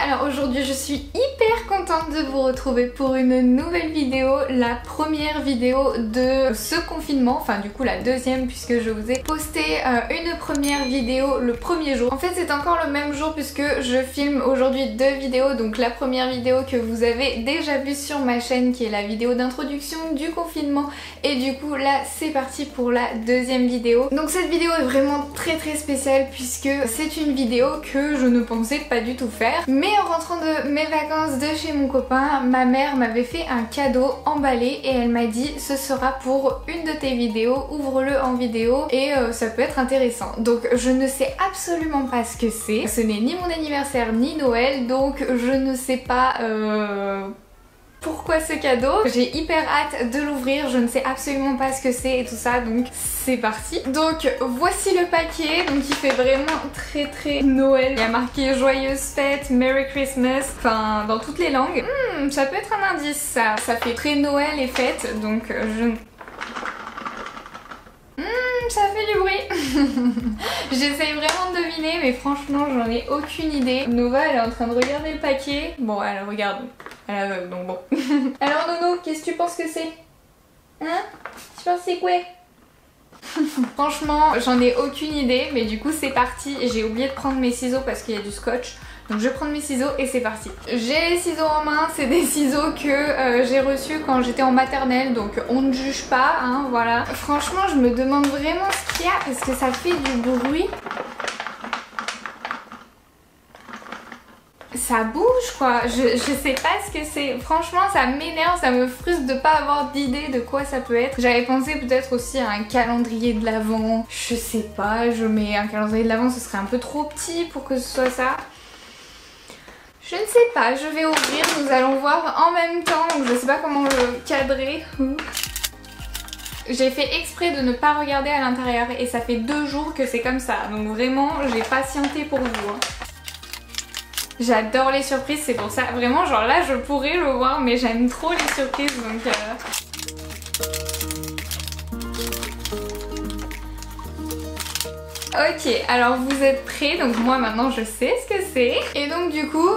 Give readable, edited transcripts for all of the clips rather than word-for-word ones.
Alors aujourd'hui je suis hyper contente de vous retrouver pour une nouvelle vidéo, la première vidéo de ce confinement, enfin du coup la deuxième puisque je vous ai posté une première vidéo le premier jour. En fait c'est encore le même jour puisque je filme aujourd'hui deux vidéos, donc la première vidéo que vous avez déjà vue sur ma chaîne qui est la vidéo d'introduction du confinement et du coup là c'est parti pour la deuxième vidéo. Donc cette vidéo est vraiment très spéciale puisque c'est une vidéo que je ne pensais pas du tout faire. Mais en rentrant de mes vacances de chez mon copain, ma mère m'avait fait un cadeau emballé et elle m'a dit ce sera pour une de tes vidéos, ouvre-le en vidéo et ça peut être intéressant. Donc je ne sais absolument pas ce que c'est. Ce n'est ni mon anniversaire ni Noël, donc je ne sais pas pourquoi ce cadeau. J'ai hyper hâte de l'ouvrir, je ne sais absolument pas ce que c'est et tout ça, donc c'est parti. Donc voici le paquet, donc il fait vraiment très Noël. Il y a marqué joyeuse fête, Merry Christmas, enfin dans toutes les langues. Ça peut être un indice ça, ça fait très Noël et fête, donc je... ça fait du bruit. J'essaye vraiment de deviner mais franchement j'en ai aucune idée. Nova elle est en train de regarder le paquet. Bon elle regarde, elle aveugle donc bon. Alors Nono, qu'est-ce que tu penses que c'est? Hein? Tu penses c'est quoi? Franchement j'en ai aucune idée mais du coup c'est parti. J'ai oublié de prendre mes ciseaux parce qu'il y a du scotch. Donc je vais prendre mes ciseaux et c'est parti. J'ai les ciseaux en main, c'est des ciseaux que j'ai reçus quand j'étais en maternelle, donc on ne juge pas, hein, voilà. Franchement je me demande vraiment ce qu'il y a parce que ça fait du bruit. Ça bouge quoi, je sais pas ce que c'est. Franchement ça m'énerve, ça me frustre de pas avoir d'idée de quoi ça peut être. J'avais pensé peut-être aussi à un calendrier de l'Avent. Je sais pas, je mets un calendrier de l'Avent, ce serait un peu trop petit pour que ce soit ça. Je ne sais pas, je vais ouvrir, nous allons voir en même temps, donc je sais pas comment le cadrer. J'ai fait exprès de ne pas regarder à l'intérieur et ça fait 2 jours que c'est comme ça, donc vraiment j'ai patienté pour vous. Hein. J'adore les surprises, c'est pour ça, vraiment genre là je pourrais le voir mais j'aime trop les surprises donc... Ok, alors vous êtes prêts, donc moi maintenant je sais ce que c'est. Et donc du coup...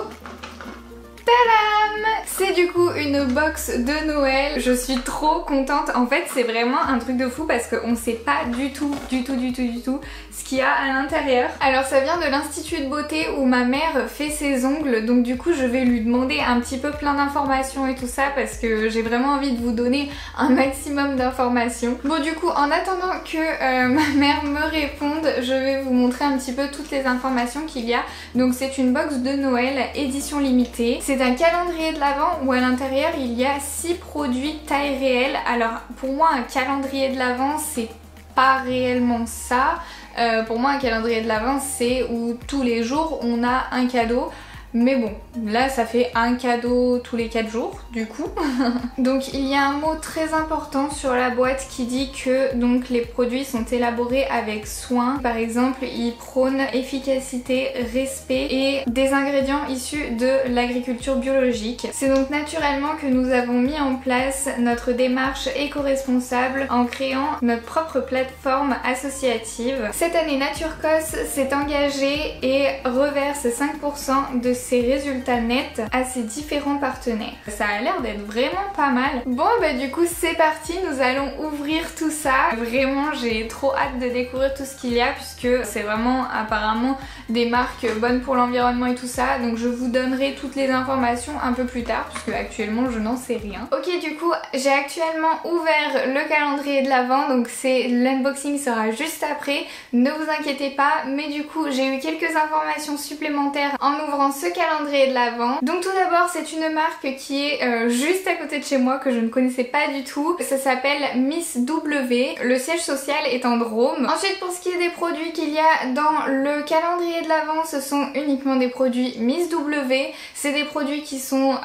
Tadam! C'est du coup une box de Noël. Je suis trop contente. En fait c'est vraiment un truc de fou parce qu'on sait pas du tout ce qu'il y a à l'intérieur. Alors ça vient de l'Institut de beauté où ma mère fait ses ongles, donc du coup je vais lui demander un petit peu plein d'informations et tout ça parce que j'ai vraiment envie de vous donner un maximum d'informations. Bon du coup en attendant que ma mère me réponde, je vais vous montrer un petit peu toutes les informations qu'il y a. Donc c'est une box de Noël édition limitée. C'est un calendrier de l'Avent où à l'intérieur il y a 6 produits taille réelle. Alors pour moi un calendrier de l'Avent c'est pas réellement ça. Pour moi un calendrier de l'Avent c'est où tous les jours on a un cadeau. Mais bon, là ça fait un cadeau tous les 4 jours du coup. Donc il y a un mot très important sur la boîte qui dit que donc les produits sont élaborés avec soin. Par exemple, ils prônent efficacité, respect et des ingrédients issus de l'agriculture biologique. C'est donc naturellement que nous avons mis en place notre démarche éco-responsable en créant notre propre plateforme associative. Cette année Naturcos s'est engagé et reverse 5% de ses résultats nets à ses différents partenaires. Ça a l'air d'être vraiment pas mal. Bon bah du coup c'est parti, nous allons ouvrir tout ça. Vraiment j'ai trop hâte de découvrir tout ce qu'il y a puisque c'est vraiment apparemment des marques bonnes pour l'environnement et tout ça. Donc je vous donnerai toutes les informations un peu plus tard puisque actuellement je n'en sais rien. Ok du coup j'ai actuellement ouvert le calendrier de l'Avent, donc l'unboxing sera juste après. Ne vous inquiétez pas, mais du coup j'ai eu quelques informations supplémentaires en ouvrant ce calendrier de l'Avent. Donc tout d'abord c'est une marque qui est juste à côté de chez moi que je ne connaissais pas du tout. Ça s'appelle Miss W. Le siège social est en Drôme. Ensuite pour ce qui est des produits qu'il y a dans le calendrier de l'Avent, ce sont uniquement des produits Miss W. C'est des produits qui sont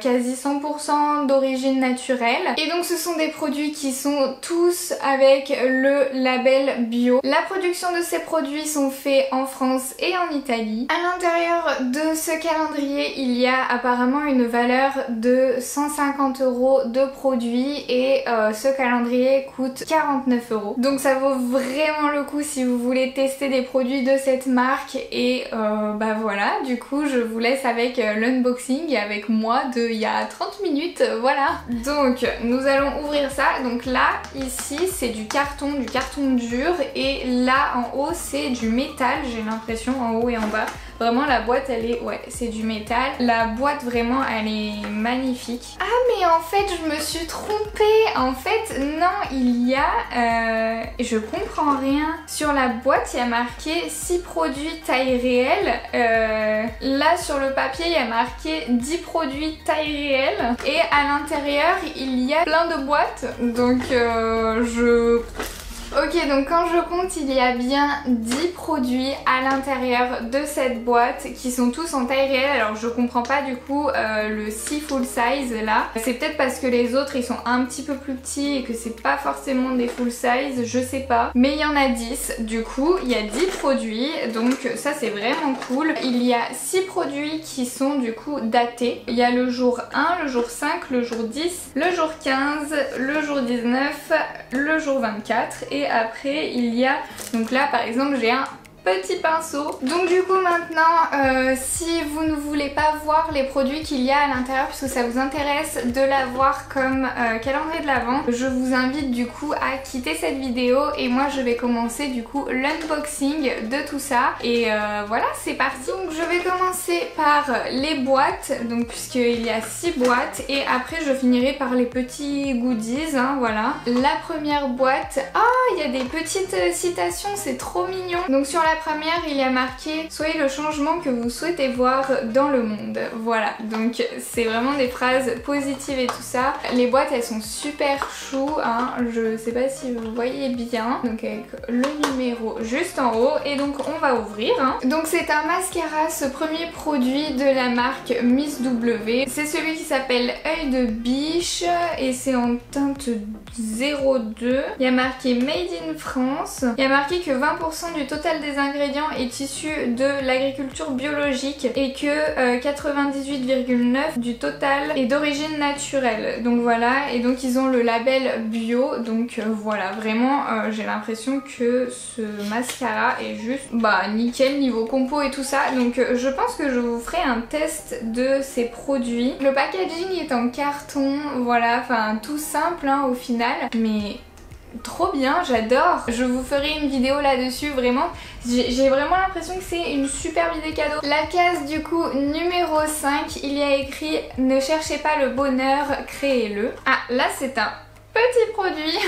quasi 100% d'origine naturelle. Et donc ce sont des produits qui sont tous avec le label bio. La production de ces produits sont faits en France et en Italie. À l'intérieur de ce ce calendrier, il y a apparemment une valeur de 150 € de produits et ce calendrier coûte 49 €. Donc ça vaut vraiment le coup si vous voulez tester des produits de cette marque et bah voilà, du coup je vous laisse avec l'unboxing avec moi de il y a 30 minutes, voilà. Donc nous allons ouvrir ça, donc là ici c'est du carton dur et là en haut c'est du métal, j'ai l'impression, en haut et en bas. Vraiment la boîte elle est, ouais c'est du métal. La boîte vraiment elle est magnifique. Ah mais en fait je me suis trompée. En fait non, il y a, je comprends rien. Sur la boîte il y a marqué 6 produits taille réelle. Là sur le papier il y a marqué 10 produits taille réelle. Et à l'intérieur il y a plein de boîtes. Donc Ok, donc quand je compte, il y a bien 10 produits à l'intérieur de cette boîte qui sont tous en taille réelle. Alors je comprends pas du coup le 6 full size là. C'est peut-être parce que les autres ils sont un petit peu plus petits et que c'est pas forcément des full size, je sais pas. Mais il y en a 10, du coup il y a 10 produits, donc ça c'est vraiment cool. Il y a 6 produits qui sont du coup datés. Il y a le jour 1, le jour 5, le jour 10, le jour 15, le jour 19, le jour 24 et après il y a, donc là par exemple j'ai un petit pinceau. Donc du coup maintenant si vous ne voulez pas voir les produits qu'il y a à l'intérieur puisque ça vous intéresse de la voir comme calendrier de l'Avent, je vous invite du coup à quitter cette vidéo et moi je vais commencer du coup l'unboxing de tout ça et voilà c'est parti. Donc je vais commencer par les boîtes, donc puisqu'il y a 6 boîtes et après je finirai par les petits goodies, hein, voilà. La première boîte, il y a des petites citations, c'est trop mignon. Donc sur la première il y a marqué soyez le changement que vous souhaitez voir dans le monde, voilà, donc c'est vraiment des phrases positives et tout ça. Les boîtes elles sont super chou, hein, je sais pas si vous voyez bien, donc avec le numéro juste en haut et donc on va ouvrir, hein. Donc c'est un mascara, ce premier produit de la marque Miss W, c'est celui qui s'appelle Œil de Biche et c'est en teinte 02. Il y a marqué Made in France, il y a marqué que 20% du total des ingrédients est issu de l'agriculture biologique et que 98,9% du total est d'origine naturelle. Donc voilà, et donc ils ont le label bio, donc voilà, vraiment j'ai l'impression que ce mascara est juste nickel niveau compo et tout ça. Donc je pense que je vous ferai un test de ces produits. Le packaging est en carton, voilà, enfin tout simple hein, au final, mais trop bien, j'adore. Je vous ferai une vidéo là-dessus, vraiment. J'ai vraiment l'impression que c'est une superbe idée cadeau. La case du coup numéro 5, il y a écrit ne cherchez pas le bonheur, créez-le. Ah, là c'est un petit produit.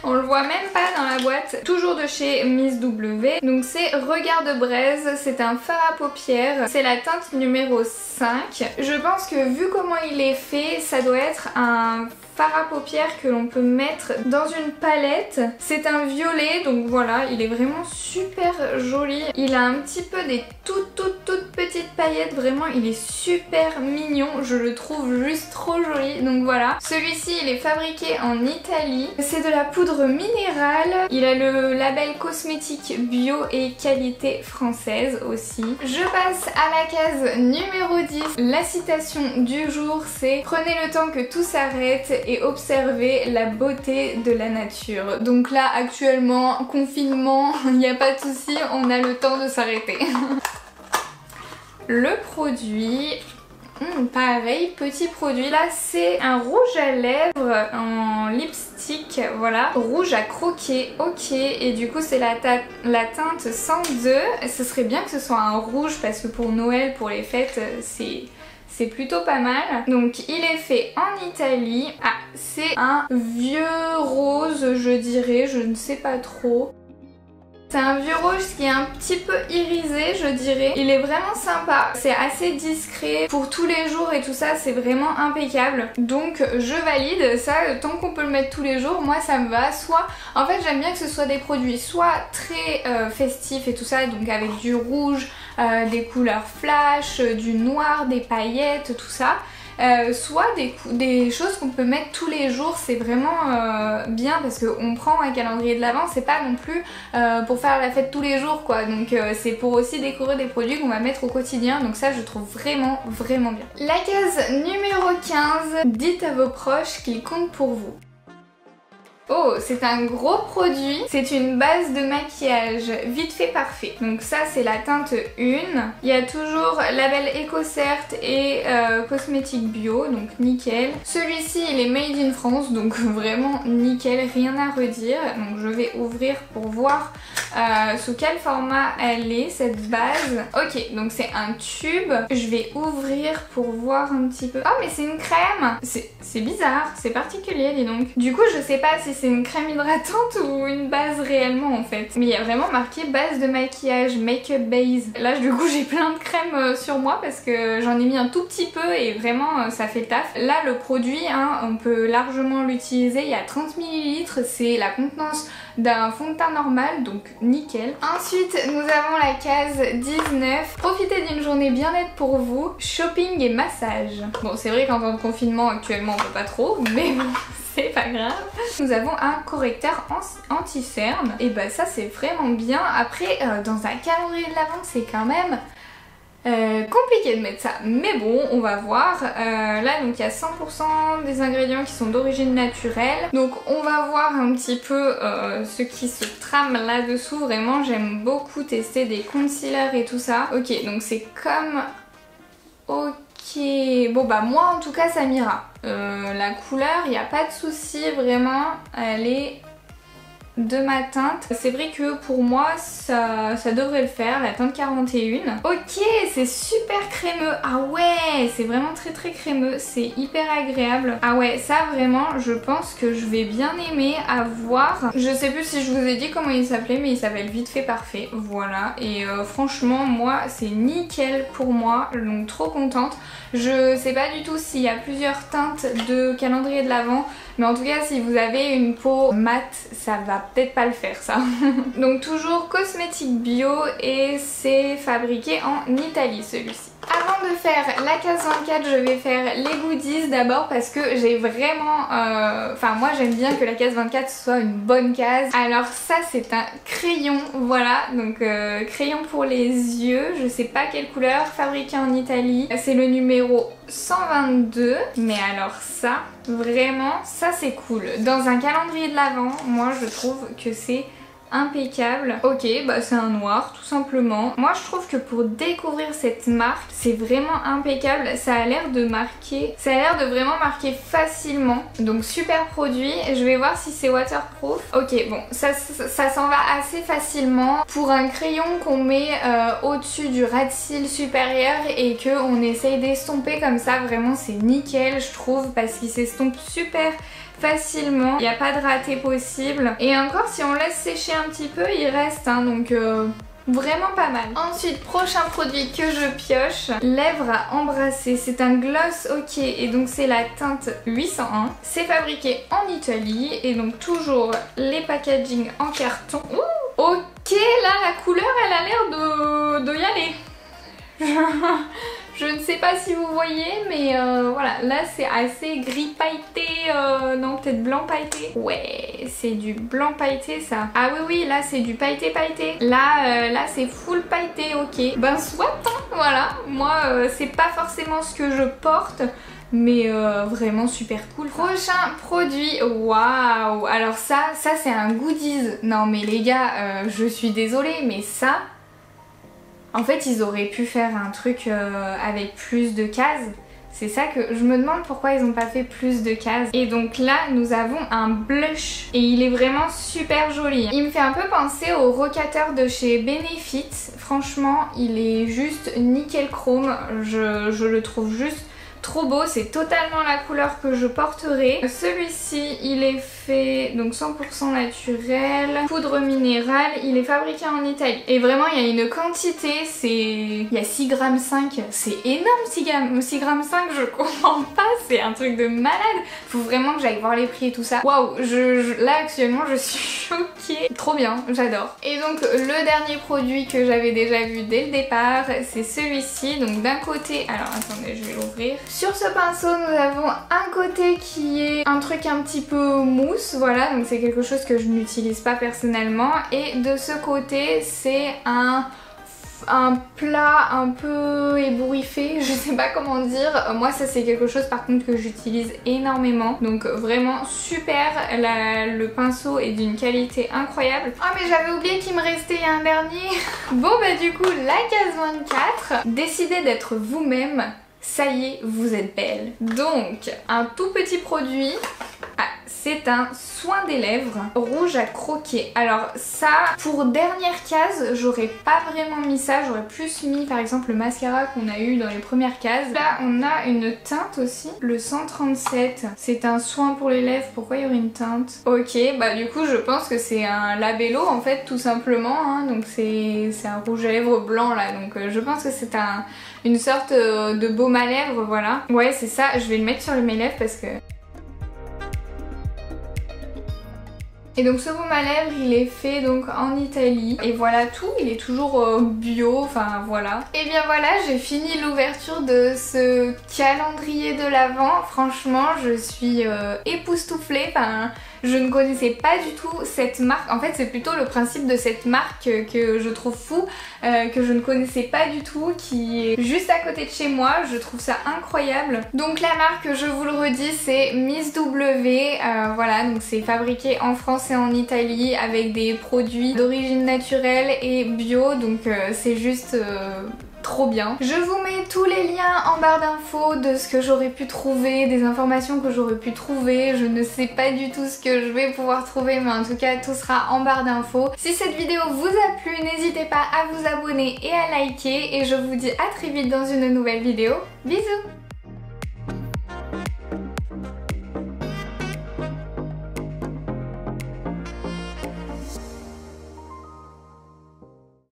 On le voit même pas dans la boîte. Toujours de chez Miss W. Donc c'est Regard de Braise. C'est un fard à paupières. C'est la teinte numéro 5. Je pense que vu comment il est fait, ça doit être un fard à paupières que l'on peut mettre dans une palette. C'est un violet, donc voilà, il est vraiment super joli. Il a un petit peu des toutes petites paillettes, vraiment il est super mignon, je le trouve juste trop joli. Donc voilà, celui-ci il est fabriqué en Italie, c'est de la poudre minérale, il a le label cosmétique bio et qualité française aussi. Je passe à la case numéro 10, la citation du jour c'est « Prenez le temps que tout s'arrête et observez la beauté de la nature ». Donc là actuellement, confinement, il n'y a pas de souci, on a le temps de s'arrêter. Le produit, pareil, petit produit. Là c'est un rouge à lèvres en lipstick, voilà, rouge à croquer, ok, et du coup c'est la teinte 102. Ce serait bien que ce soit un rouge parce que pour Noël, pour les fêtes, c'est plutôt pas mal. Donc il est fait en Italie. Ah, c'est un vieux rose je dirais, je ne sais pas trop. C'est un vieux rouge qui est un petit peu irisé je dirais. Il est vraiment sympa, c'est assez discret. Pour tous les jours et tout ça c'est vraiment impeccable. Donc je valide ça, tant qu'on peut le mettre tous les jours, moi ça me va. Soit, en fait j'aime bien que ce soit des produits soit très festifs et tout ça, donc avec du rouge, des couleurs flash, du noir, des paillettes, tout ça. soit des choses qu'on peut mettre tous les jours. C'est vraiment bien parce qu'on prend un calendrier de l'Avent, c'est pas non plus pour faire la fête tous les jours quoi. Donc c'est pour aussi découvrir des produits qu'on va mettre au quotidien. Donc ça je trouve vraiment bien. La case numéro 15, dites à vos proches qu'ils comptent pour vous. Oh, c'est un gros produit, c'est une base de maquillage vite fait parfait. Donc ça c'est la teinte 1. Il y a toujours label EcoCert et cosmétique bio, donc nickel. Celui-ci il est made in France, donc vraiment nickel, rien à redire. Donc je vais ouvrir pour voir sous quel format elle est cette base. Ok, donc c'est un tube. Je vais ouvrir pour voir un petit peu. Oh mais c'est une crème. C'est bizarre, c'est particulier dis donc. Du coup je sais pas si c'est une crème hydratante ou une base réellement en fait. Mais il y a vraiment marqué base de maquillage, make-up base. Là du coup j'ai plein de crèmes sur moi parce que j'en ai mis un tout petit peu et vraiment ça fait le taf. Là le produit, hein, on peut largement l'utiliser. Il y a 30 ml, c'est la contenance d'un fond de teint normal, donc nickel. Ensuite nous avons la case 19, profitez d'une journée bien-être pour vous, shopping et massage. Bon c'est vrai qu'en temps de confinement actuellement on peut pas trop, mais bon c'est pas grave. Nous avons un correcteur anti-cerne, et bah ça c'est vraiment bien. Après dans un calendrier de l'Avent c'est quand même compliqué de mettre ça, mais bon on va voir. Là donc il y a 100% des ingrédients qui sont d'origine naturelle, donc on va voir un petit peu ce qui se trame là dessous. Vraiment j'aime beaucoup tester des concealers et tout ça. Ok, donc c'est comme... Ok, bon bah moi en tout cas ça m'ira. La couleur, il n'y a pas de souci vraiment, elle est de ma teinte. C'est vrai que pour moi ça devrait le faire, la teinte 41. Ok, c'est super crémeux. Ah ouais, c'est vraiment très crémeux, c'est hyper agréable. Ah ouais, ça vraiment je pense que je vais bien aimer à voir. Je sais plus si je vous ai dit comment il s'appelait, mais il s'appelle Vite fait parfait, voilà. Et franchement moi c'est nickel pour moi, donc trop contente. Je sais pas du tout s'il y a plusieurs teintes de calendrier de l'Avent, mais en tout cas si vous avez une peau mate, ça va peut-être pas le faire ça. Donc toujours cosmétique bio et c'est fabriqué en Italie celui-ci. Avant de faire la case 24, je vais faire les goodies d'abord parce que j'ai vraiment... Enfin moi j'aime bien que la case 24 soit une bonne case. Alors ça c'est un crayon, voilà, donc crayon pour les yeux, je sais pas quelle couleur, fabriqué en Italie. C'est le numéro 122, mais alors ça, vraiment, ça c'est cool. Dans un calendrier de l'Avent, moi je trouve que c'est impeccable. Ok, bah c'est un noir tout simplement. Moi je trouve que pour découvrir cette marque, c'est vraiment impeccable. Ça a l'air de marquer, ça a l'air de vraiment marquer facilement. Donc super produit. Je vais voir si c'est waterproof. Ok, bon, ça s'en va assez facilement. Pour un crayon qu'on met au-dessus du ras de cils supérieur et qu'on essaye d'estomper comme ça, vraiment c'est nickel je trouve parce qu'il s'estompe super facilement, il n'y a pas de raté possible. Et encore si on laisse sécher un petit peu il reste, hein, donc vraiment pas mal. Ensuite, prochain produit que je pioche, lèvres à embrasser. C'est un gloss ok et donc c'est la teinte 801. C'est fabriqué en Italie et donc toujours les packaging en carton. Ouh, ok, là la couleur elle a l'air de y aller. Je ne sais pas si vous voyez, mais voilà, là c'est assez gris pailleté, non peut-être blanc pailleté. Ouais, c'est du blanc pailleté ça. Ah oui, là c'est du pailleté. Là c'est full pailleté, ok. Ben soit, hein, voilà. Moi c'est pas forcément ce que je porte, mais vraiment super cool. Prochain produit, waouh. Alors ça c'est un goodies. Non mais les gars, je suis désolée, mais ça... En fait ils auraient pu faire un truc avec plus de cases. C'est ça que je me demande pourquoi ils n'ont pas fait plus de cases. Et donc là nous avons un blush et il est vraiment super joli. Il me fait un peu penser au rocateur de chez Benefit. Franchement il est juste nickel chrome. Je le trouve juste trop beau, c'est totalement la couleur que je porterai. Celui-ci il est fait donc 100% naturel, poudre minérale, il est fabriqué en Italie. Et vraiment il y a une quantité, il y a 6,5 grammes, c'est énorme 6,5 grammes, je comprends pas, c'est un truc de malade. Faut vraiment que j'aille voir les prix et tout ça. Waouh, là actuellement je suis choquée. Trop bien, j'adore. Et donc le dernier produit que j'avais déjà vu dès le départ, c'est celui-ci. Donc d'un côté, alors attendez je vais l'ouvrir. Sur ce pinceau, nous avons un côté qui est un truc un petit peu mousse, voilà, donc c'est quelque chose que je n'utilise pas personnellement. Et de ce côté, c'est un plat un peu ébouriffé, je sais pas comment dire. Moi ça c'est quelque chose par contre que j'utilise énormément, donc vraiment super. Le pinceau est d'une qualité incroyable. Ah mais j'avais oublié qu'il me restait un dernier. Bon bah du coup la case 24, décidez d'être vous-même, ça y est vous êtes belle. Donc un tout petit produit. Ah, c'est un soin des lèvres rouge à croquer. Alors ça, pour dernière case, j'aurais pas vraiment mis ça. J'aurais plus mis par exemple le mascara qu'on a eu dans les premières cases. Là, on a une teinte aussi, le 137. C'est un soin pour les lèvres. Pourquoi il y aurait une teinte? Ok, bah du coup, je pense que c'est un labello en fait, tout simplement. Hein. Donc c'est un rouge à lèvres blanc là. Donc je pense que c'est une sorte de baume à lèvres, voilà. Ouais, c'est ça. Je vais le mettre sur mes lèvres parce que... Et donc ce baume à lèvres il est fait donc en Italie et voilà tout, il est toujours bio, enfin voilà. Et bien voilà, j'ai fini l'ouverture de ce calendrier de l'Avent. Franchement je suis époustouflée, enfin je ne connaissais pas du tout cette marque. En fait c'est plutôt le principe de cette marque que je trouve fou, que je ne connaissais pas du tout, qui est juste à côté de chez moi. Je trouve ça incroyable. Donc la marque, je vous le redis, c'est Miss W. Voilà, donc c'est fabriqué en France et en Italie avec des produits d'origine naturelle et bio, donc c'est juste... trop bien. Je vous mets tous les liens en barre d'infos de ce que j'aurais pu trouver, des informations que j'aurais pu trouver. Je ne sais pas du tout ce que je vais pouvoir trouver, mais en tout cas tout sera en barre d'infos. Si cette vidéo vous a plu, n'hésitez pas à vous abonner et à liker, et je vous dis à très vite dans une nouvelle vidéo. Bisous!